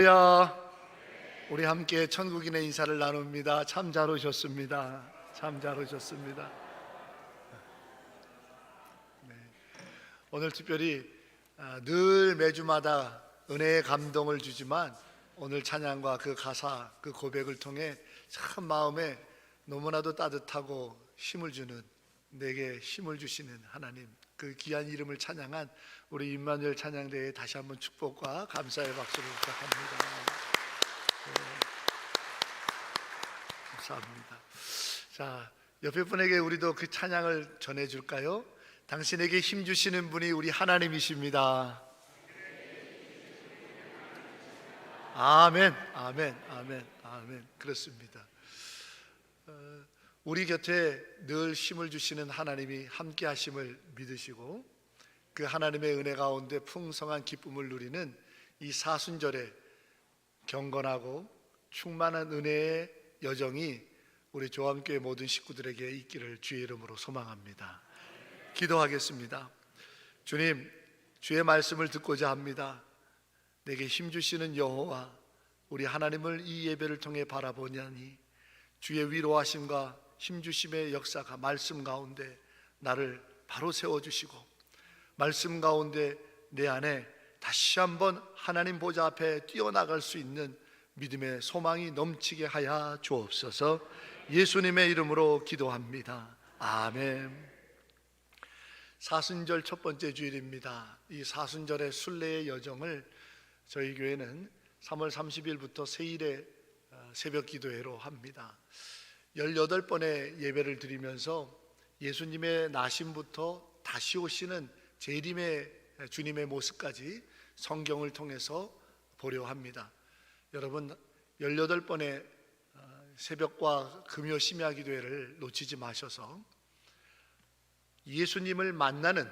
할렐루야. 우리 함께 천국인의 인사를 나눕니다. 참 잘 오셨습니다. 참 잘 오셨습니다. 오늘 특별히 늘 매주마다 은혜의 감동을 주지만 오늘 찬양과 그 가사, 그 고백을 통해 참 마음에 너무나도 따뜻하고 힘을 주는, 내게 힘을 주시는 하나님, 그 귀한 이름을 찬양한 우리 임마누엘 찬양대회에 다시 한번 축복과 감사의 박수를 부탁합니다. 감사합니다. 자, 옆에 분에게 우리도 그 찬양을 전해줄까요? 당신에게 힘 주시는 분이 우리 하나님이십니다. 아멘, 아멘, 아멘, 아멘. 그렇습니다. 우리 곁에 늘 힘을 주시는 하나님이 함께 하심을 믿으시고 그 하나님의 은혜 가운데 풍성한 기쁨을 누리는 이 사순절에 경건하고 충만한 은혜의 여정이 우리 조함교회 모든 식구들에게 있기를 주의 이름으로 소망합니다. 기도하겠습니다. 주님, 주의 말씀을 듣고자 합니다. 내게 힘 주시는 여호와 우리 하나님을 이 예배를 통해 바라보냐니 주의 위로하심과 힘 주심의 역사가 말씀 가운데 나를 바로 세워주시고 말씀 가운데 내 안에 다시 한번 하나님 보좌 앞에 뛰어나갈 수 있는 믿음의 소망이 넘치게 하여 주옵소서. 예수님의 이름으로 기도합니다. 아멘. 사순절 첫 번째 주일입니다. 이 사순절의 순례의 여정을 저희 교회는 3월 30일부터 세일의 새벽 기도회로 합니다. 18번의 예배를 드리면서 예수님의 나심부터 다시 오시는 재림의 주님의 모습까지 성경을 통해서 보려 합니다. 여러분, 18번의 새벽과 금요 심야 기도회를 놓치지 마셔서 예수님을 만나는,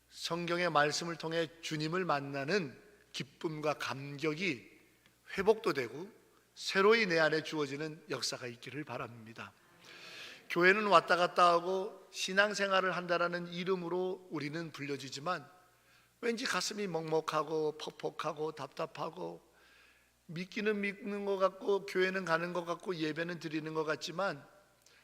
성경의 말씀을 통해 주님을 만나는 기쁨과 감격이 회복도 되고 새로이 내 안에 주어지는 역사가 있기를 바랍니다. 교회는 왔다 갔다 하고 신앙생활을 한다라는 이름으로 우리는 불려지지만 왠지 가슴이 먹먹하고 퍽퍽하고 답답하고 믿기는 믿는 것 같고 교회는 가는 것 같고 예배는 드리는 것 같지만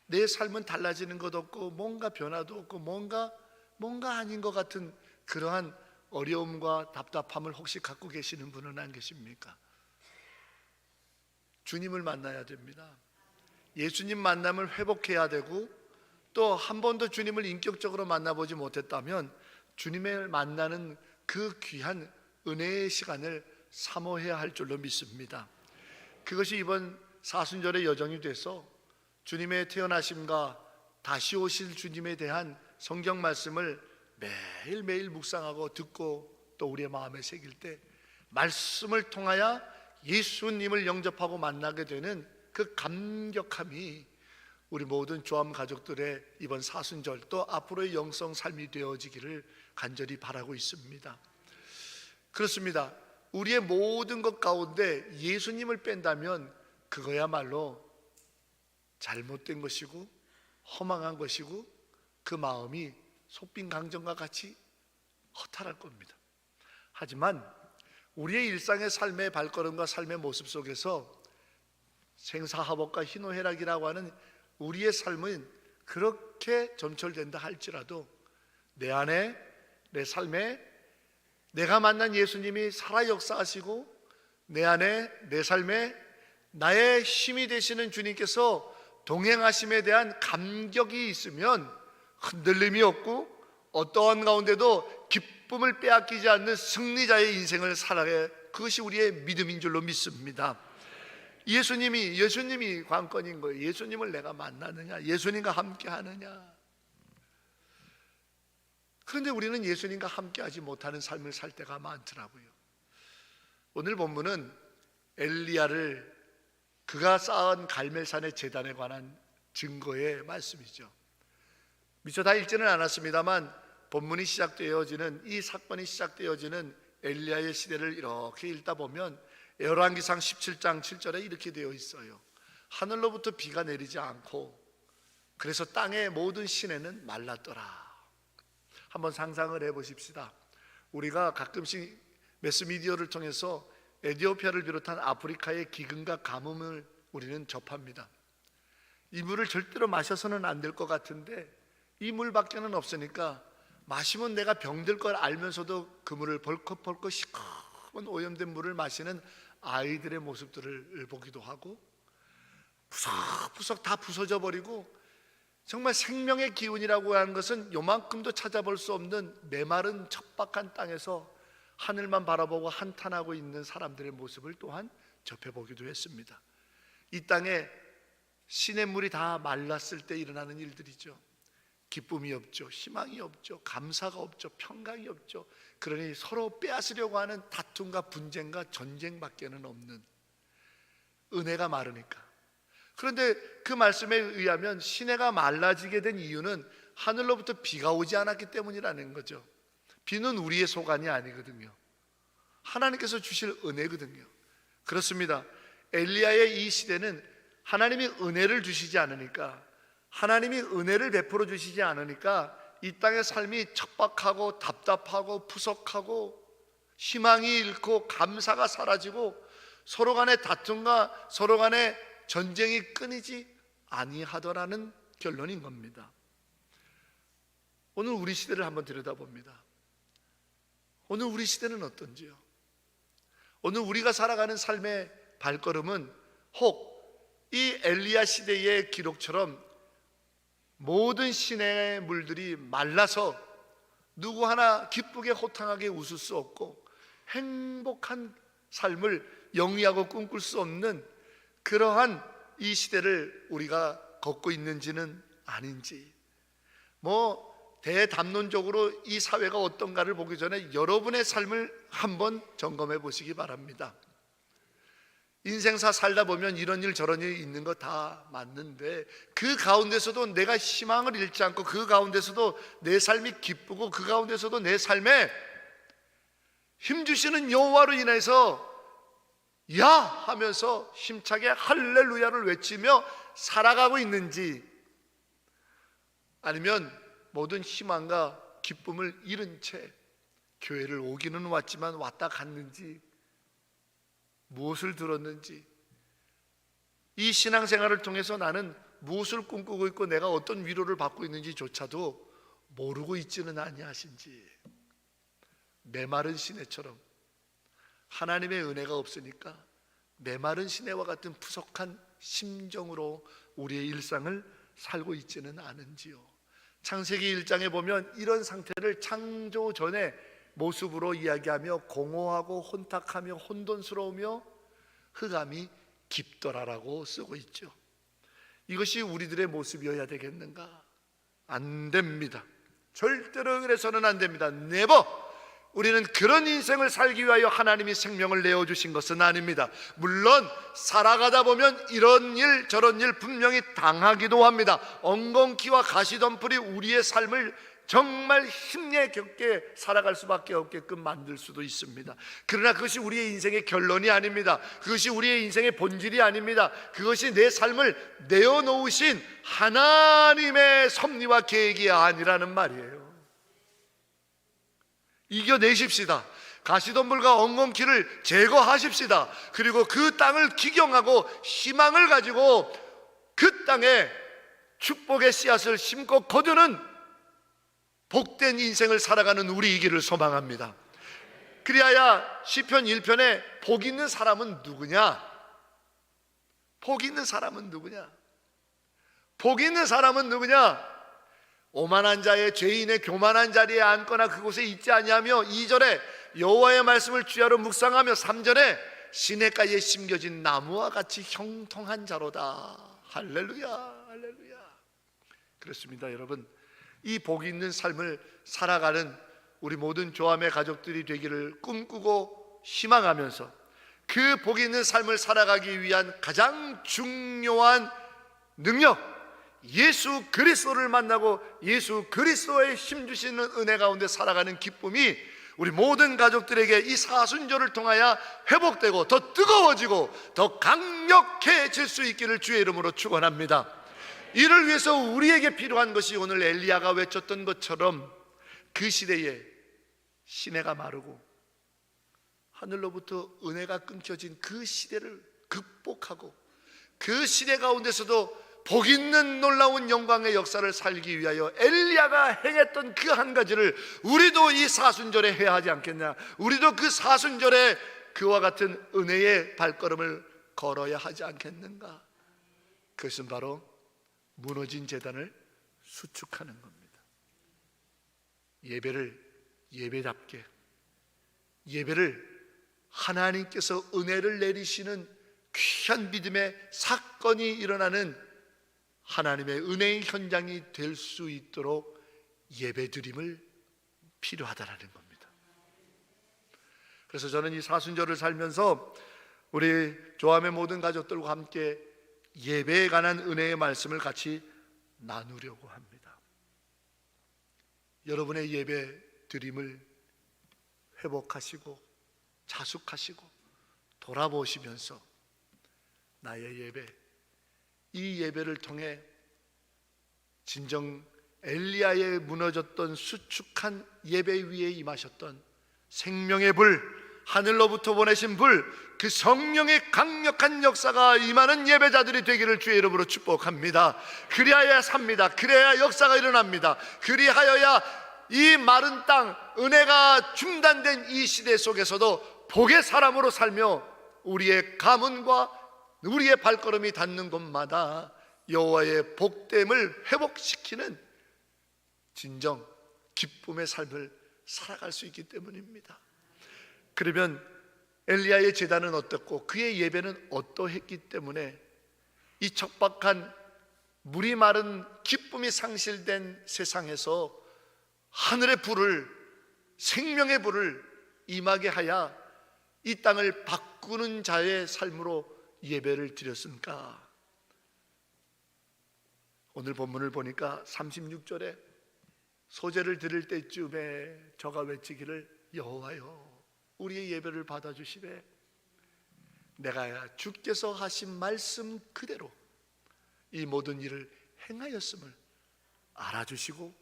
내 삶은 달라지는 것 없고 뭔가 변화도 없고 뭔가 아닌 것 같은 그러한 어려움과 답답함을 혹시 갖고 계시는 분은 안 계십니까? 주님을 만나야 됩니다. 예수님 만남을 회복해야 되고 또 한 번도 주님을 인격적으로 만나보지 못했다면 주님을 만나는 그 귀한 은혜의 시간을 사모해야 할 줄로 믿습니다. 그것이 이번 사순절의 여정이 돼서 주님의 태어나심과 다시 오실 주님에 대한 성경 말씀을 매일매일 묵상하고 듣고 또 우리의 마음에 새길 때 말씀을 통하여 예수님을 영접하고 만나게 되는 그 감격함이 우리 모든 조함 가족들의 이번 사순절 또 앞으로의 영성 삶이 되어지기를 간절히 바라고 있습니다. 그렇습니다. 우리의 모든 것 가운데 예수님을 뺀다면 그거야말로 잘못된 것이고 허망한 것이고 그 마음이 속빈강정과 같이 허탈할 겁니다. 하지만 우리의 일상의 삶의 발걸음과 삶의 모습 속에서 생사화복과 희노애락이라고 하는 우리의 삶은 그렇게 점철된다 할지라도 내 안에, 내 삶에 내가 만난 예수님이 살아 역사하시고 내 안에, 내 삶에 나의 힘이 되시는 주님께서 동행하심에 대한 감격이 있으면 흔들림이 없고 어떠한 가운데도 기쁨을 빼앗기지 않는 승리자의 인생을 살아가야, 그것이 우리의 믿음인 줄로 믿습니다. 예수님이 관건인 거예요. 예수님을 내가 만나느냐, 예수님과 함께 하느냐. 그런데 우리는 예수님과 함께 하지 못하는 삶을 살 때가 많더라고요. 오늘 본문은 엘리야를 그가 쌓은 갈멜산의 제단에 관한 증거의 말씀이죠. 미처 다 읽지는 않았습니다만 본문이 시작되어지는, 이 사건이 시작되어지는 엘리야의 시대를 이렇게 읽다 보면 열왕기상 17장 7절에 이렇게 되어 있어요. 하늘로부터 비가 내리지 않고 그래서 땅의 모든 시내는 말랐더라. 한번 상상을 해보십시다. 우리가 가끔씩 매스미디어를 통해서 에티오피아를 비롯한 아프리카의 기근과 가뭄을 우리는 접합니다. 이 물을 절대로 마셔서는 안 될 것 같은데 이 물밖에는 없으니까 마시면 내가 병들 걸 알면서도 그 물을 벌컥벌컥 시커먼 오염된 물을 마시는 아이들의 모습들을 보기도 하고, 푸석푸석 다 부서져 버리고, 정말 생명의 기운이라고 하는 것은 요만큼도 찾아볼 수 없는 메마른 척박한 땅에서 하늘만 바라보고 한탄하고 있는 사람들의 모습을 또한 접해보기도 했습니다. 이 땅에 시냇물이 다 말랐을 때 일어나는 일들이죠. 기쁨이 없죠, 희망이 없죠, 감사가 없죠, 평강이 없죠. 그러니 서로 빼앗으려고 하는 다툼과 분쟁과 전쟁밖에는 없는, 은혜가 마르니까. 그런데 그 말씀에 의하면 시내가 말라지게 된 이유는 하늘로부터 비가 오지 않았기 때문이라는 거죠. 비는 우리의 소관이 아니거든요. 하나님께서 주실 은혜거든요. 그렇습니다. 엘리야의 이 시대는 하나님이 은혜를 주시지 않으니까, 하나님이 은혜를 베풀어 주시지 않으니까 이 땅의 삶이 척박하고 답답하고 푸석하고 희망이 잃고 감사가 사라지고 서로 간의 다툼과 서로 간의 전쟁이 끊이지 아니하더라는 결론인 겁니다. 오늘 우리 시대를 한번 들여다봅니다. 오늘 우리 시대는 어떤지요? 오늘 우리가 살아가는 삶의 발걸음은 혹 이 엘리야 시대의 기록처럼 모든 시내의 물들이 말라서 누구 하나 기쁘게 호탕하게 웃을 수 없고 행복한 삶을 영위하고 꿈꿀 수 없는 그러한 이 시대를 우리가 걷고 있는지는 아닌지, 대담론적으로 이 사회가 어떤가를 보기 전에 여러분의 삶을 한번 점검해 보시기 바랍니다. 인생사 살다 보면 이런 일 저런 일 있는 거 다 맞는데 그 가운데서도 내가 희망을 잃지 않고, 그 가운데서도 내 삶이 기쁘고, 그 가운데서도 내 삶에 힘주시는 여호와로 인해서 야 하면서 힘차게 할렐루야를 외치며 살아가고 있는지, 아니면 모든 희망과 기쁨을 잃은 채 교회를 오기는 왔지만 왔다 갔는지, 무엇을 들었는지, 이 신앙생활을 통해서 나는 무엇을 꿈꾸고 있고 내가 어떤 위로를 받고 있는지조차도 모르고 있지는 아니하신지, 메마른 시내처럼 하나님의 은혜가 없으니까 메마른 시내와 같은 푸석한 심정으로 우리의 일상을 살고 있지는 않은지요. 창세기 1장에 보면 이런 상태를 창조 전에 모습으로 이야기하며 공허하고 혼탁하며 혼돈스러우며 흑암이 깊더라라고 쓰고 있죠. 이것이 우리들의 모습이어야 되겠는가? 안 됩니다. 절대로 그래서는 안 됩니다. 네버! 우리는 그런 인생을 살기 위하여 하나님이 생명을 내어주신 것은 아닙니다. 물론 살아가다 보면 이런 일 저런 일 분명히 당하기도 합니다. 엉겅퀴와 가시덤불이 우리의 삶을 정말 힘내게 살아갈 수밖에 없게끔 만들 수도 있습니다. 그러나 그것이 우리의 인생의 결론이 아닙니다. 그것이 우리의 인생의 본질이 아닙니다. 그것이 내 삶을 내어놓으신 하나님의 섭리와 계획이 아니라는 말이에요. 이겨내십시다. 가시덤불과 엉겅퀴를 제거하십시다. 그리고 그 땅을 기경하고 희망을 가지고 그 땅에 축복의 씨앗을 심고 거두는 복된 인생을 살아가는 우리이기를 소망합니다. 그리하여 시편 1편에 복 있는 사람은 누구냐? 복 있는 사람은 누구냐? 복 있는 사람은 누구냐? 오만한 자의 죄인의 교만한 자리에 앉거나 그곳에 있지 아니하며, 2절에 여호와의 말씀을 주야로 묵상하며, 3절에 시냇가에 심겨진 나무와 같이 형통한 자로다. 할렐루야, 할렐루야. 그렇습니다. 여러분, 이 복 있는 삶을 살아가는 우리 모든 조함의 가족들이 되기를 꿈꾸고 희망하면서, 그 복 있는 삶을 살아가기 위한 가장 중요한 능력, 예수 그리스도를 만나고 예수 그리스도의 힘주시는 은혜 가운데 살아가는 기쁨이 우리 모든 가족들에게 이 사순절을 통하여 회복되고 더 뜨거워지고 더 강력해질 수 있기를 주의 이름으로 축원합니다. 이를 위해서 우리에게 필요한 것이 오늘 엘리야가 외쳤던 것처럼 그 시대에 시내가 마르고 하늘로부터 은혜가 끊겨진 그 시대를 극복하고 그 시대 가운데서도 복 있는 놀라운 영광의 역사를 살기 위하여 엘리야가 행했던 그 한 가지를 우리도 이 사순절에 해야 하지 않겠냐? 우리도 그 사순절에 그와 같은 은혜의 발걸음을 걸어야 하지 않겠는가? 그것은 바로 무너진 제단을 수축하는 겁니다. 예배를 예배답게, 예배를 하나님께서 은혜를 내리시는 귀한 믿음의 사건이 일어나는 하나님의 은혜의 현장이 될 수 있도록 예배드림을 필요하다라는 겁니다. 그래서 저는 이 사순절을 살면서 우리 조함의 모든 가족들과 함께 예배에 관한 은혜의 말씀을 같이 나누려고 합니다. 여러분의 예배 드림을 회복하시고 자숙하시고 돌아보시면서 나의 예배, 이 예배를 통해 진정 엘리야의 무너졌던 수축한 예배 위에 임하셨던 생명의 불, 하늘로부터 보내신 불, 그 성령의 강력한 역사가 임하는 예배자들이 되기를 주의 이름으로 축복합니다. 그리하여야 삽니다. 그래야 역사가 일어납니다. 그리하여야 이 마른 땅, 은혜가 중단된 이 시대 속에서도 복의 사람으로 살며 우리의 가문과 우리의 발걸음이 닿는 곳마다 여호와의 복됨을 회복시키는 진정 기쁨의 삶을 살아갈 수 있기 때문입니다. 그러면 엘리야의 제단은 어떻고 그의 예배는 어떠했기 때문에 이 척박한 물이 마른 기쁨이 상실된 세상에서 하늘의 불을, 생명의 불을 임하게 하여 이 땅을 바꾸는 자의 삶으로 예배를 드렸습니까? 오늘 본문을 보니까 36절에 소제를 드릴 때쯤에 저가 외치기를 여호와여 우리의 예배를 받아주시되 내가 주께서 하신 말씀 그대로 이 모든 일을 행하였음을 알아주시고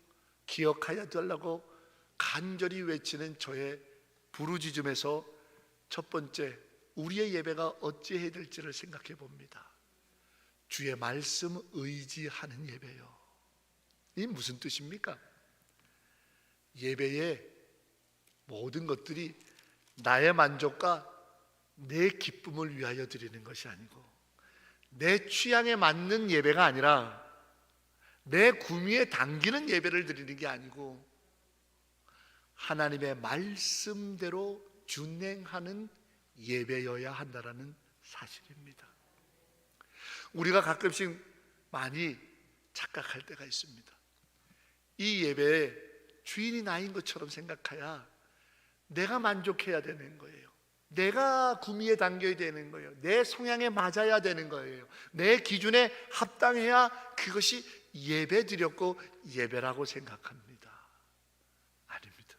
기억하여 달라고 간절히 외치는 저의 부르짖음에서 첫 번째 우리의 예배가 어찌해야 될지를 생각해 봅니다. 주의 말씀 의지하는 예배요. 이 무슨 뜻입니까? 예배의 모든 것들이 나의 만족과 내 기쁨을 위하여 드리는 것이 아니고 내 취향에 맞는 예배가 아니라 내 구미에 당기는 예배를 드리는 게 아니고 하나님의 말씀대로 준행하는 예배여야 한다라는 사실입니다. 우리가 가끔씩 많이 착각할 때가 있습니다. 이 예배에 주인이 나인 것처럼 생각해야 내가 만족해야 되는 거예요. 내가 구미에 당겨야 되는 거예요. 내 성향에 맞아야 되는 거예요. 내 기준에 합당해야 그것이 예배 드렸고 예배라고 생각합니다. 아닙니다.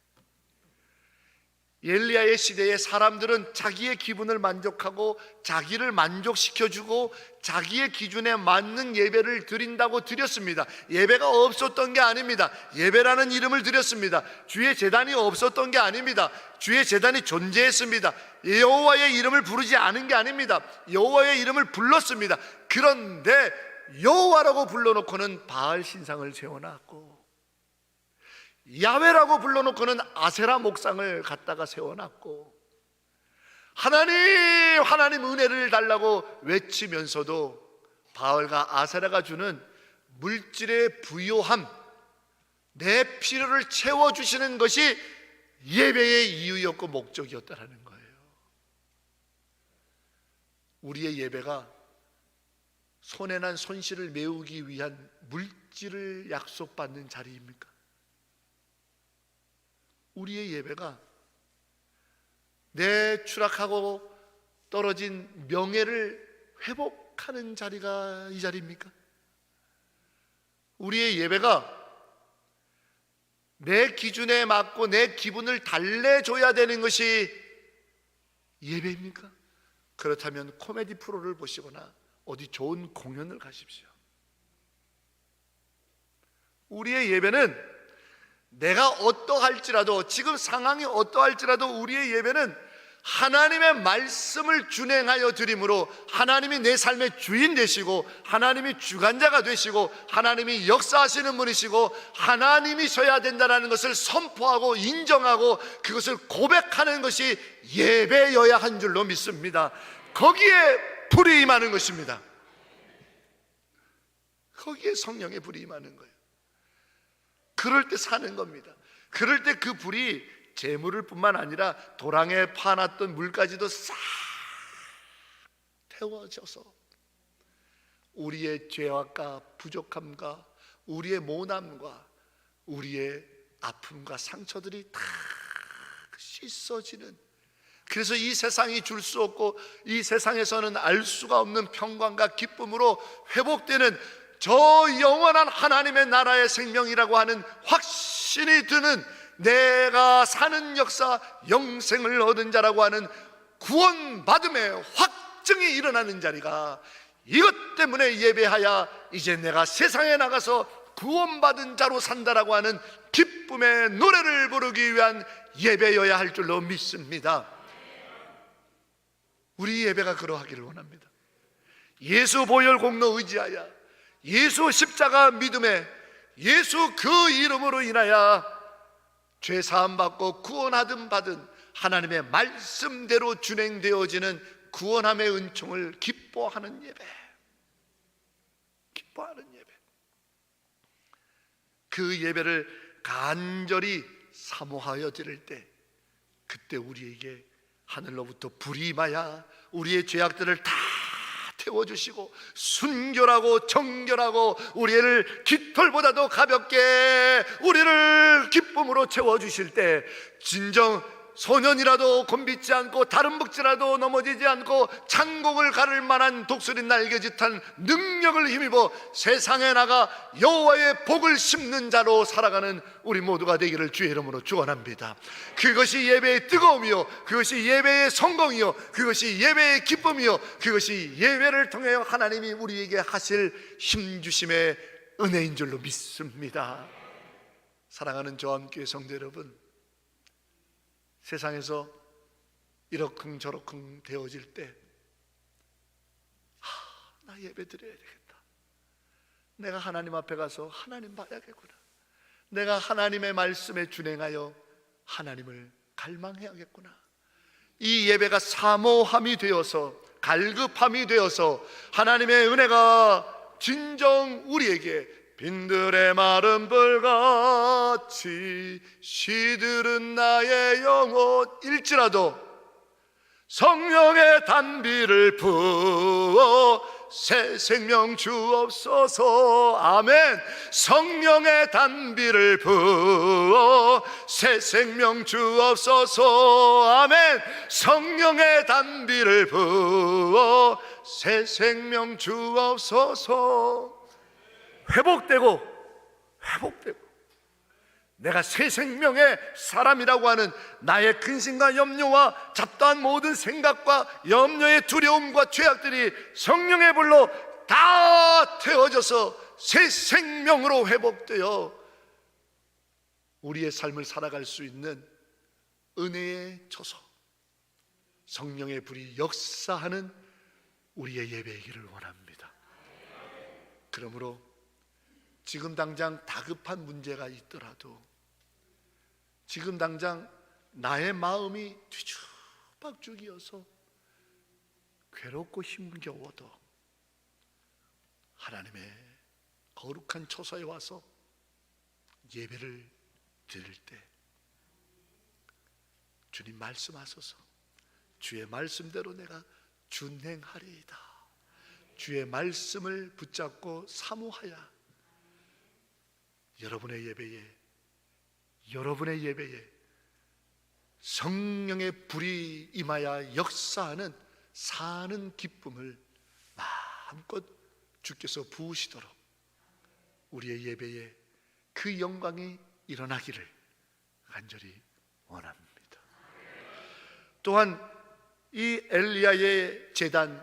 엘리야의 시대에 사람들은 자기의 기분을 만족하고 자기를 만족시켜주고 자기의 기준에 맞는 예배를 드린다고 드렸습니다. 예배가 없었던 게 아닙니다. 예배라는 이름을 드렸습니다. 주의 제단이 없었던 게 아닙니다. 주의 제단이 존재했습니다. 여호와의 이름을 부르지 않은 게 아닙니다. 여호와의 이름을 불렀습니다. 그런데 여호와라고 불러놓고는 바알 신상을 세워놨고 야훼라고 불러놓고는 아세라 목상을 갖다가 세워놨고 하나님 하나님 은혜를 달라고 외치면서도 바알과 아세라가 주는 물질의 부요함, 내 필요를 채워주시는 것이 예배의 이유였고 목적이었다라는 거예요. 우리의 예배가 손해난 손실을 메우기 위한 물질을 약속받는 자리입니까? 우리의 예배가 내 추락하고 떨어진 명예를 회복하는 자리가 이 자리입니까? 우리의 예배가 내 기준에 맞고 내 기분을 달래줘야 되는 것이 예배입니까? 그렇다면 코미디 프로를 보시거나 어디 좋은 공연을 가십시오. 우리의 예배는 내가 어떠할지라도, 지금 상황이 어떠할지라도 우리의 예배는 하나님의 말씀을 준행하여 드림으로 하나님이 내 삶의 주인 되시고 하나님이 주관자가 되시고 하나님이 역사하시는 분이시고 하나님이셔야 된다는 것을 선포하고 인정하고 그것을 고백하는 것이 예배여야 한 줄로 믿습니다. 거기에 불이 임하는 것입니다. 거기에 성령의 불이 임하는 거예요. 그럴 때 사는 겁니다. 그럴 때 그 불이 재물을 뿐만 아니라 도랑에 파놨던 물까지도 싹 태워져서 우리의 죄악과 부족함과 우리의 모남과 우리의 아픔과 상처들이 다 씻어지는, 그래서 이 세상이 줄 수 없고 이 세상에서는 알 수가 없는 평강과 기쁨으로 회복되는 저 영원한 하나님의 나라의 생명이라고 하는 확신이 드는, 내가 사는 역사 영생을 얻은 자라고 하는 구원받음의 확증이 일어나는 자리가, 이것 때문에 예배하여 이제 내가 세상에 나가서 구원받은 자로 산다라고 하는 기쁨의 노래를 부르기 위한 예배여야 할 줄로 믿습니다. 우리 예배가 그러하기를 원합니다. 예수 보혈 공로 의지하여 예수 십자가 믿음에 예수 그 이름으로 인하여 죄 사함 받고 구원하든 받은 하나님의 말씀대로 준행되어지는 구원함의 은총을 기뻐하는 예배, 기뻐하는 예배, 그 예배를 간절히 사모하여 드릴 때 그때 우리에게 하늘로부터 불이 임하여 우리의 죄악들을 다 태워주시고 순결하고 정결하고 우리를 깃털보다도 가볍게 우리를 기쁨으로 채워주실 때 진정 소년이라도 곤빗지 않고 다른 복지라도 넘어지지 않고 창공을 가를 만한 독수리 날개짓한 능력을 힘입어 세상에 나가 여호와의 복을 심는 자로 살아가는 우리 모두가 되기를 주의 이름으로 축원합니다. 그것이 예배의 뜨거움이요, 그것이 예배의 성공이요, 그것이 예배의 기쁨이요, 그것이 예배를 통해 하나님이 우리에게 하실 힘주심의 은혜인 줄로 믿습니다. 사랑하는 저함교회 성도 여러분, 세상에서 이러쿵저러쿵 되어질 때 나 예배 드려야 되겠다, 내가 하나님 앞에 가서 하나님 봐야겠구나, 내가 하나님의 말씀에 준행하여 하나님을 갈망해야겠구나, 이 예배가 사모함이 되어서 갈급함이 되어서 하나님의 은혜가 진정 우리에게 빈들의 마른 불같이 시들은 나의 영혼일지라도 성령의 단비를 부어 새 생명 주옵소서. 아멘. 성령의 단비를 부어 새 생명 주옵소서. 아멘. 성령의 단비를 부어 새 생명 주옵소서. 회복되고 내가 새 생명의 사람이라고 하는 나의 근심과 염려와 잡다한 모든 생각과 염려의 두려움과 죄악들이 성령의 불로 다 태워져서 새 생명으로 회복되어 우리의 삶을 살아갈 수 있는 은혜의 초소, 성령의 불이 역사하는 우리의 예배이기를 원합니다. 그러므로 지금 당장 다급한 문제가 있더라도, 지금 당장 나의 마음이 뒤죽박죽이어서 괴롭고 힘겨워도 하나님의 거룩한 초소에 와서 예배를 드릴 때 주님 말씀하소서, 주의 말씀대로 내가 준행하리이다. 주의 말씀을 붙잡고 사모하여 여러분의 예배에 성령의 불이 임하여 역사하는 사는 기쁨을 마음껏 주께서 부으시도록 우리의 예배에 그 영광이 일어나기를 간절히 원합니다. 또한 이 엘리야의 제단,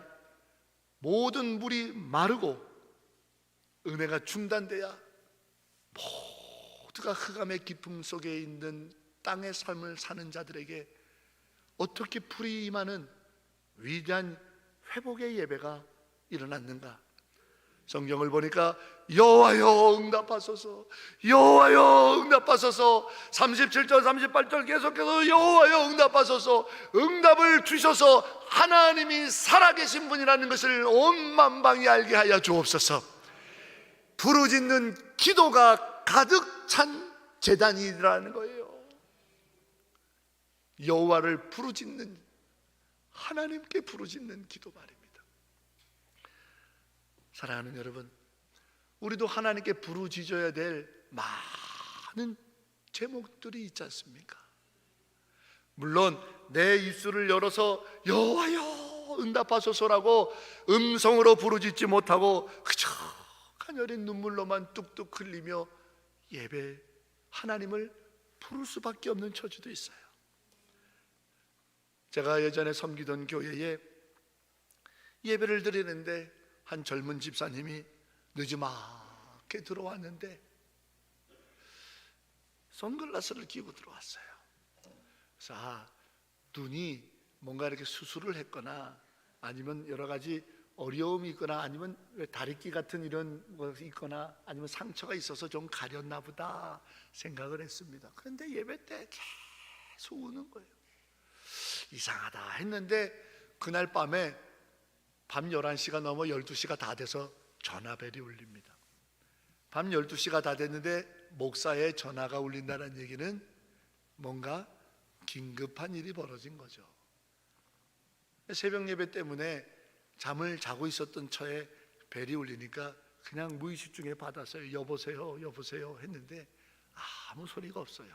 모든 물이 마르고 은혜가 중단돼야 모두가 흑암의 깊음 속에 있는 땅의 삶을 사는 자들에게 어떻게 불이 임하는 위대한 회복의 예배가 일어났는가? 성경을 보니까 여호와여 응답하소서, 여호와여 응답하소서, 37절 38절 계속해서 여호와여 응답하소서, 응답을 주셔서 하나님이 살아계신 분이라는 것을 온 만방이 알게 하여 주옵소서. 부르짖는 기도가 가득 찬 제단이라는 거예요. 여호와를 부르짖는, 하나님께 부르짖는 기도 말입니다. 사랑하는 여러분, 우리도 하나님께 부르짖어야 될 많은 제목들이 있지 않습니까? 물론 내 입술을 열어서 여호와여 응답하소서라고 음성으로 부르짖지 못하고 그저 가녀린 눈물로만 뚝뚝 흘리며 예배, 하나님을 부를 수밖에 없는 처지도 있어요. 제가 예전에 섬기던 교회에 예배를 드리는데 한 젊은 집사님이 늦지막히 들어왔는데 선글라스를 끼고 들어왔어요. 그래서 눈이 뭔가 이렇게 수술을 했거나 아니면 여러 가지 어려움이 있거나 아니면 다리끼 같은 이런 것이 있거나 아니면 상처가 있어서 좀 가렸나 보다 생각을 했습니다. 그런데 예배 때 계속 우는 거예요. 이상하다 했는데 그날 밤에 밤 11시가 넘어 12시가 다 돼서 전화벨이 울립니다. 밤 12시가 다 됐는데 목사의 전화가 울린다는 얘기는 뭔가 긴급한 일이 벌어진 거죠. 새벽 예배 때문에 잠을 자고 있었던 처에 벨이 울리니까 그냥 무의식 중에 받았어요. 여보세요, 여보세요 했는데 아무 소리가 없어요.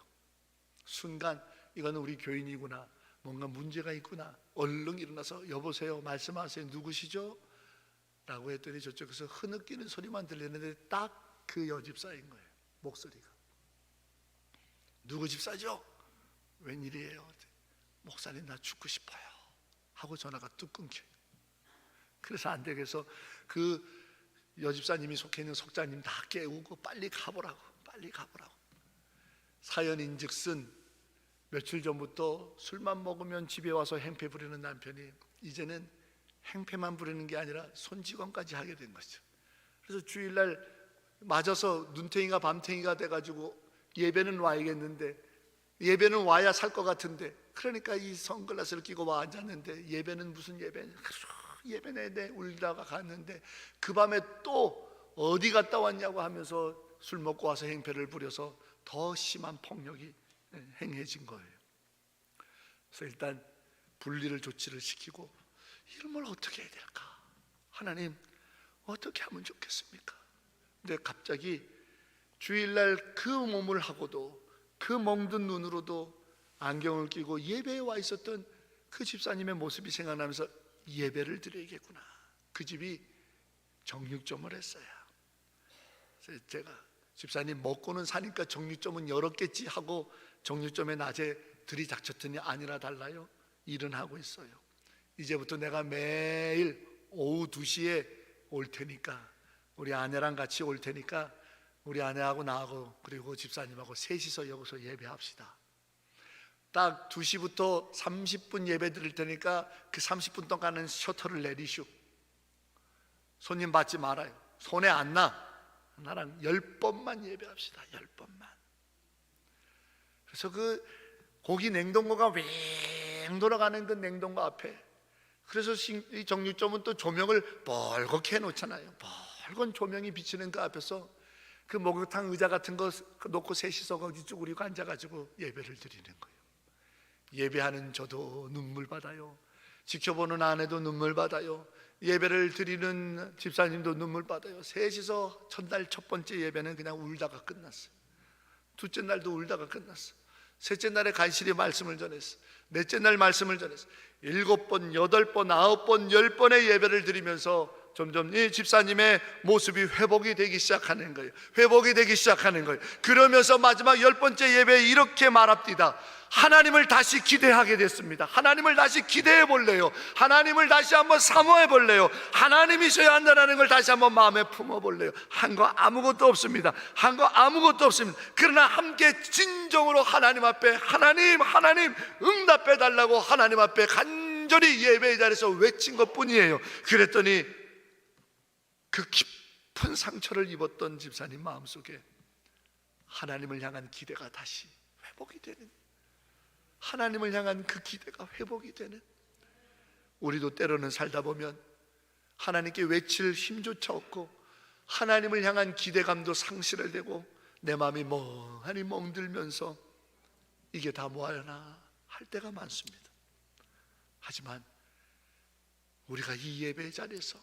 순간 이거는 우리 교인이구나, 뭔가 문제가 있구나, 얼른 일어나서 여보세요, 말씀하세요, 누구시죠? 라고 했더니 저쪽에서 흐느끼는 소리만 들리는데 딱 그 여집사인 거예요. 목소리가. 누구 집사죠? 웬일이에요? 목사님 나 죽고 싶어요 하고 전화가 뚝 끊겨요. 그래서 안 되겠어 그 여집사님이 속해 있는 속자님 다 깨우고 빨리 가보라고. 사연인즉슨 며칠 전부터 술만 먹으면 집에 와서 행패 부리는 남편이 이제는 행패만 부리는 게 아니라 손찌검까지 하게 된 거죠. 그래서 주일날 맞아서 눈탱이가 밤탱이가 돼가지고 예배는 와야겠는데, 예배는 와야 살 것 같은데, 그러니까 이 선글라스를 끼고 와 앉았는데 예배는 무슨 예배냐, 예배 내내 울다가 갔는데 그 밤에 또 어디 갔다 왔냐고 하면서 술 먹고 와서 행패를 부려서 더 심한 폭력이 행해진 거예요. 그래서 일단 분리를 조치를 시키고 이런 걸 어떻게 해야 될까? 하나님 어떻게 하면 좋겠습니까? 근데 갑자기 주일날 그 몸을 하고도 그 멍든 눈으로도 안경을 끼고 예배에 와 있었던 그 집사님의 모습이 생각나면서 예배를 드려야겠구나. 그 집이 정육점을 했어요. 그래서 제가 집사님 먹고는 사니까 정육점은 열었겠지 하고 정육점에 낮에 들이닥쳤더니 아니라 달라요. 일은 하고 있어요. 이제부터 내가 매일 오후 2시에 올 테니까, 우리 아내랑 같이 올 테니까 우리 아내하고 나하고 그리고 집사님하고 셋이서 여기서 예배합시다. 딱 2시부터 30분 예배 드릴 테니까 그 30분 동안은 셔터를 내리시오. 손님 받지 말아요. 손에 안 나. 나랑 10번만 예배합시다. 10번만. 그래서 그 고기 냉동고가 웽 돌아가는 그 냉동고 앞에, 그래서 이 정육점은 또 조명을 벌겋게 해놓잖아요. 벌건 조명이 비치는 그 앞에서 그 목욕탕 의자 같은 거 놓고 셋이서 거기 쭈그리고 앉아가지고 예배를 드리는 거예요. 예배하는 저도 눈물 받아요. 지켜보는 아내도 눈물 받아요. 예배를 드리는 집사님도 눈물 받아요. 셋이서 첫날 첫 번째 예배는 그냥 울다가 끝났어요. 둘째 날도 울다가 끝났어요. 셋째 날에 간신히 말씀을 전했어. 넷째 날 말씀을 전했어. 7번, 8번, 9번, 10번의 예배를 드리면서 점점 이 집사님의 모습이 회복이 되기 시작하는 거예요. 회복이 되기 시작하는 거예요. 그러면서 마지막 10번째 예배에 이렇게 말합니다. 하나님을 다시 기대하게 됐습니다. 하나님을 다시 기대해 볼래요. 하나님을 다시 한번 사모해 볼래요. 하나님이셔야 한다는 걸 다시 한번 마음에 품어 볼래요. 한 거 아무것도 없습니다. 한 거 아무것도 없습니다. 그러나 함께 진정으로 하나님 앞에 하나님 응답해 달라고 하나님 앞에 간절히 예배의 자리에서 외친 것뿐이에요. 그랬더니 그 깊은 상처를 입었던 집사님 마음속에 하나님을 향한 기대가 다시 회복이 되는, 하나님을 향한 그 기대가 회복이 되는, 우리도 때로는 살다 보면 하나님께 외칠 힘조차 없고 하나님을 향한 기대감도 상실을 되고 내 마음이 멍하니 멍들면서 이게 다 뭐하려나 할 때가 많습니다. 하지만 우리가 이 예배의 자리에서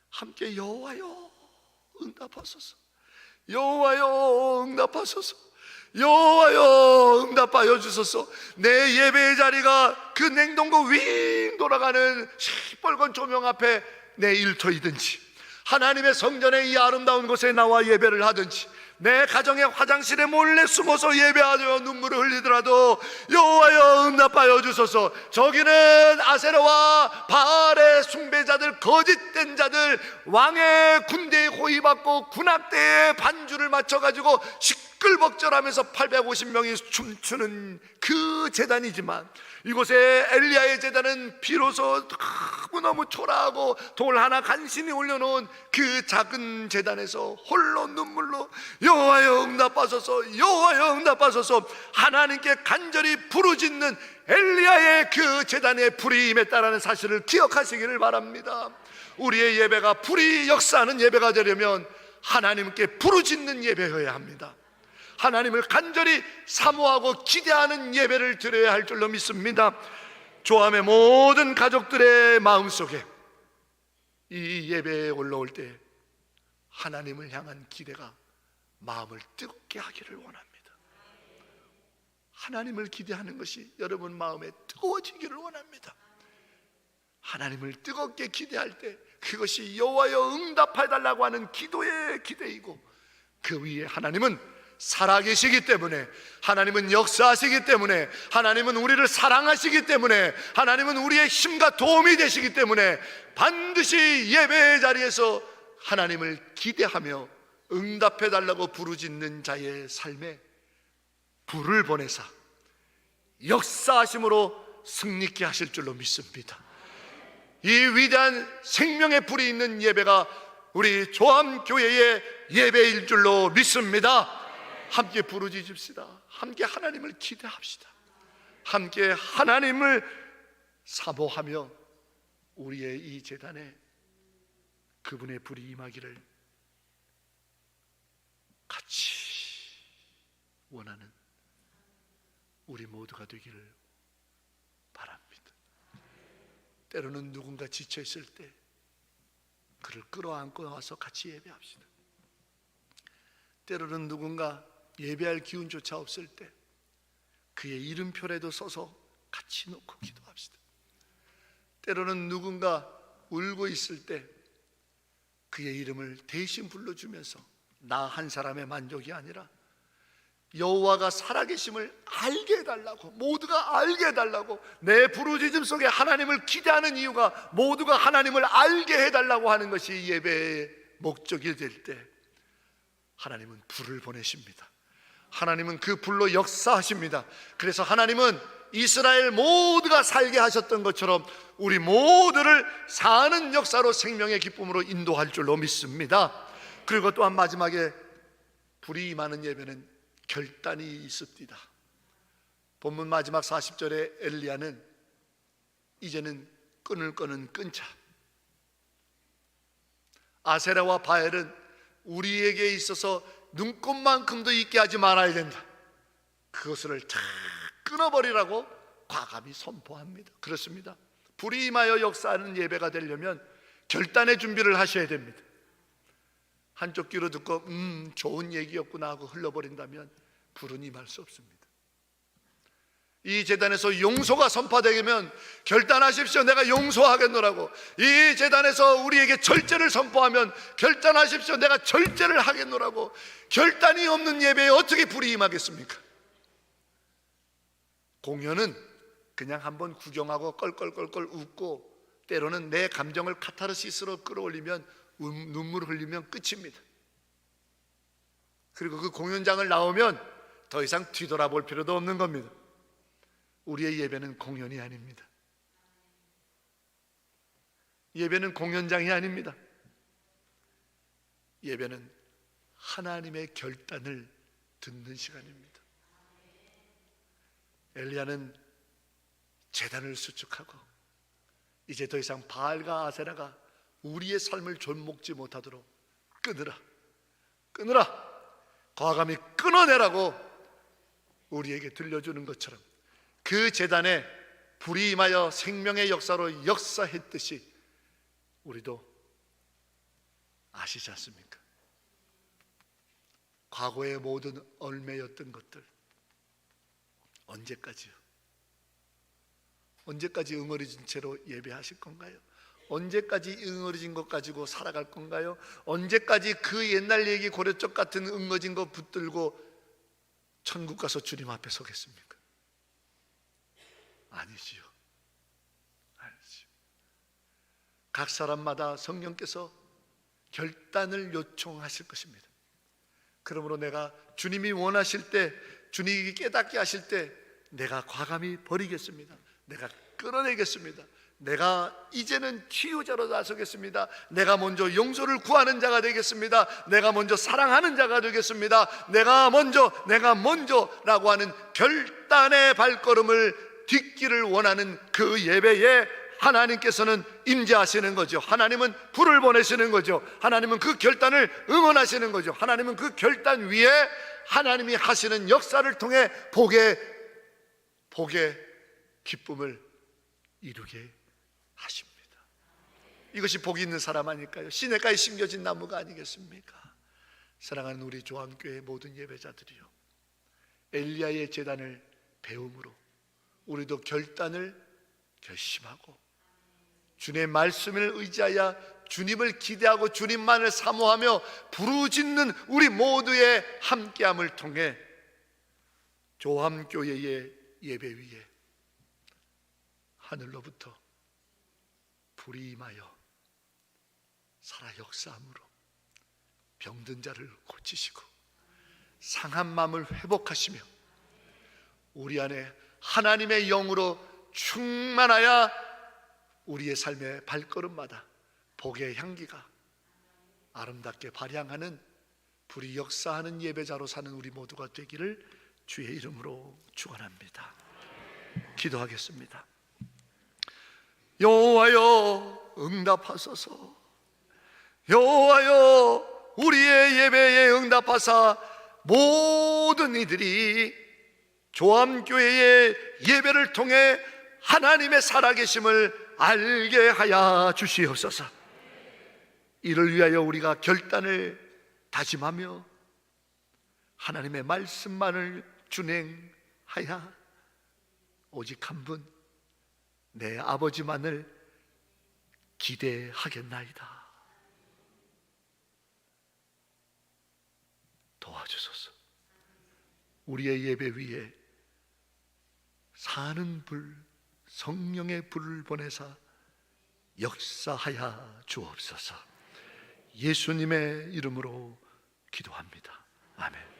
함께 여호와여 응답하소서, 여호와여 응답하소서, 여호와여 응답하여 주소서. 내 예배의 자리가 그 냉동고 윙 돌아가는 시뻘건 조명 앞에 내 일터이든지, 하나님의 성전의 이 아름다운 곳에 나와 예배를 하든지, 내 가정의 화장실에 몰래 숨어서 예배하며 눈물을 흘리더라도 여호와여 응답하여 주소서. 저기는 아세라와 바알의 숭배자들, 거짓된 자들, 왕의 군대에 호위받고 군악대에 반주를 맞춰가지고 시끌벅적하면서 850명이 춤추는 그 제단이지만, 이곳에 엘리야의 제단은 비로소 너무너무 초라하고 돌 하나 간신히 올려놓은 그 작은 제단에서 홀로 눈물로 여호와여 응답하소서, 여호와여 응답하소서 하나님께 간절히 부르짖는 엘리야의 그 제단에 불이 임했다라는 사실을 기억하시기를 바랍니다. 우리의 예배가 불이 역사하는 예배가 되려면 하나님께 부르짖는 예배여야 합니다. 하나님을 간절히 사모하고 기대하는 예배를 드려야 할 줄로 믿습니다. 조함의 모든 가족들의 마음속에 이 예배에 올라올 때 하나님을 향한 기대가 마음을 뜨겁게 하기를 원합니다. 하나님을 기대하는 것이 여러분 마음에 뜨거워지기를 원합니다. 하나님을 뜨겁게 기대할 때 그것이 여호와여 응답해달라고 하는 기도의 기대이고, 그 위에 하나님은 살아계시기 때문에, 하나님은 역사하시기 때문에, 하나님은 우리를 사랑하시기 때문에, 하나님은 우리의 힘과 도움이 되시기 때문에 반드시 예배의 자리에서 하나님을 기대하며 응답해달라고 부르짖는 자의 삶에 불을 보내사 역사하심으로 승리케 하실 줄로 믿습니다. 이 위대한 생명의 불이 있는 예배가 우리 조함교회의 예배일 줄로 믿습니다. 함께 부르짖읍시다. 함께 하나님을 기대합시다. 함께 하나님을 사모하며 우리의 이 제단에 그분의 불이 임하기를 같이 원하는 우리 모두가 되기를 바랍니다. 때로는 누군가 지쳐 있을 때 그를 끌어안고 와서 같이 예배합시다. 때로는 누군가 예배할 기운조차 없을 때 그의 이름표라도 써서 같이 놓고 기도합시다. 때로는 누군가 울고 있을 때 그의 이름을 대신 불러주면서 나 한 사람의 만족이 아니라 여호와가 살아계심을 알게 해달라고, 모두가 알게 해달라고, 내 부르짖음 속에 하나님을 기대하는 이유가 모두가 하나님을 알게 해달라고 하는 것이 예배의 목적이 될 때 하나님은 불을 보내십니다. 하나님은 그 불로 역사하십니다. 그래서 하나님은 이스라엘 모두가 살게 하셨던 것처럼 우리 모두를 사는 역사로 생명의 기쁨으로 인도할 줄로 믿습니다. 그리고 또한 마지막에 불이 임하는 예배는 결단이 있습니다. 본문 마지막 40절에 엘리야는 이제는 끈을 끄는 끈자, 아세라와 바엘은 우리에게 있어서 눈꽃만큼도 있게 하지 말아야 된다, 그것을 다 끊어버리라고 과감히 선포합니다. 그렇습니다. 불이 임하여 역사하는 예배가 되려면 결단의 준비를 하셔야 됩니다. 한쪽 귀로 듣고 좋은 얘기였구나 하고 흘러버린다면 불은 임할 수 없습니다. 이 제단에서 용서가 선포되면 결단하십시오. 내가 용서하겠노라고. 이 제단에서 우리에게 절제를 선포하면 결단하십시오. 내가 절제를 하겠노라고. 결단이 없는 예배에 어떻게 불이 임하겠습니까? 공연은 그냥 한번 구경하고 껄껄껄껄 웃고 때로는 내 감정을 카타르시스로 끌어올리면 눈물 흘리면 끝입니다. 그리고 그 공연장을 나오면 더 이상 뒤돌아볼 필요도 없는 겁니다. 우리의 예배는 공연이 아닙니다. 예배는 공연장이 아닙니다. 예배는 하나님의 결단을 듣는 시간입니다. 엘리야는 제단을 수축하고 이제 더 이상 바알과 아세라가 우리의 삶을 존먹지 못하도록 끊으라, 과감히 끊어내라고 우리에게 들려주는 것처럼 그 제단에 불이 임하여 생명의 역사로 역사했듯이 우리도 아시지 않습니까? 과거의 모든 얼매였던 것들 언제까지 응어리진 채로 예배하실 건가요? 언제까지 응어리진 것 가지고 살아갈 건가요? 언제까지 그 옛날 얘기 고려적 같은 응어진 거 붙들고 천국 가서 주님 앞에 서겠습니까? 아니지요. 각 사람마다 성령께서 결단을 요청하실 것입니다. 그러므로 내가 주님이 원하실 때, 주님이 깨닫게 하실 때 내가 과감히 버리겠습니다. 내가 끌어내겠습니다. 내가 이제는 치유자로 나서겠습니다. 내가 먼저 용서를 구하는 자가 되겠습니다. 내가 먼저 사랑하는 자가 되겠습니다. 내가 먼저라고 하는 결단의 발걸음을 딛기를 원하는 그 예배에 하나님께서는 임재하시는 거죠. 하나님은 불을 보내시는 거죠. 하나님은 그 결단을 응원하시는 거죠. 하나님은 그 결단 위에 하나님이 하시는 역사를 통해 복의 기쁨을 이루게 하십니다. 이것이 복이 있는 사람 아닐까요? 시냇가에 심겨진 나무가 아니겠습니까? 사랑하는 우리 조암교회 모든 예배자들이요, 엘리야의 제단을 배움으로 우리도 결단을 결심하고 주님의 말씀을 의지하여 주님을 기대하고 주님만을 사모하며 부르짖는 우리 모두의 함께함을 통해 조암교회의 예배 위에 하늘로부터 불이 임하여 살아 역사함으로 병든 자를 고치시고 상한 마음을 회복하시며 우리 안에 하나님의 영으로 충만하여 우리의 삶의 발걸음마다 복의 향기가 아름답게 발향하는 불이 역사하는 예배자로 사는 우리 모두가 되기를 주의 이름으로 축원합니다. 기도하겠습니다. 여호와여 응답하소서. 여호와여 우리의 예배에 응답하사 모든 이들이 조암교회의 예배를 통해 하나님의 살아계심을 알게 하여 주시옵소서. 이를 위하여 우리가 결단을 다짐하며 하나님의 말씀만을 준행하여 오직 한 분, 내 아버지만을 기대하겠나이다. 도와주소서. 우리의 예배 위에 사는 불, 성령의 불을 보내사 역사하여 주옵소서. 예수님의 이름으로 기도합니다. 아멘.